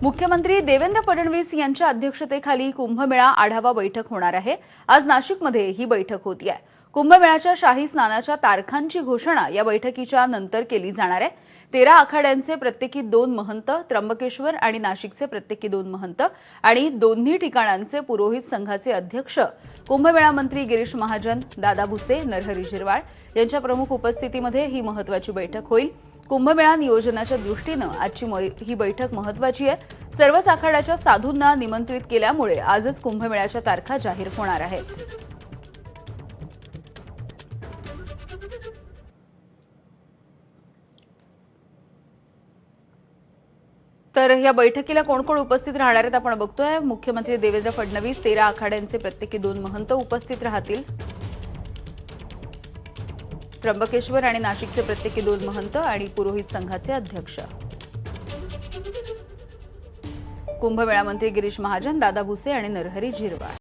मुख्यमंत्री देवेंद्र फडणवीस यांच्या अध्यक्षतेखाली कुंभमेळा आढावा बैठक होणार आहे। आज नाशिकमध्ये ही बैठक होती आहे। कुंभमेळ्याच्या शाही स्नानाच्या तारखांची घोषणा या बैठकीच्या नंतर केली जाणार आहे। 13 आखाड्यांचे प्रत्येकी 2 महंत, त्र्यंबकेश्वर आणि नाशिकचे प्रत्येकी 2 महंत आणि दोन्ही ठिकाणांचे पुरोहित संघाचे अध्यक्ष कुंभमेळा मंत्री गिरीश महाजन, दादा भुसे, नरहरी झिरवाळ यांच्या प्रमुख उपस्थितीमध्ये ही महत्त्वाची बैठक होईल। कुंभमेळा नियोजनाच्या दृष्टीने आजची ही बैठक महत्त्वाची आहे। सर्वच आखाड्याच्या साधूंना निमंत्रित केल्यामुळे आजच कुंभमेळ्याच्या तारखा जाहीर होणार आहेत। तर या बैठकीला कोण कोण उपस्थित राहणार आहेत आपण बघतोय। मुख्यमंत्री देवेंद्र फडणवीस, 13 आखाड्यांचे प्रत्येकी 2 महंत उपस्थित राहतील। त्र्यंबकेश्वर आणि नाशिकचे प्रत्येकी 2 महंत आणि पुरोहित संघाचे अध्यक्ष। कुंभमेळा मंत्री गिरीश महाजन, दादा भुसे आणि नरहरी झिरवाळ।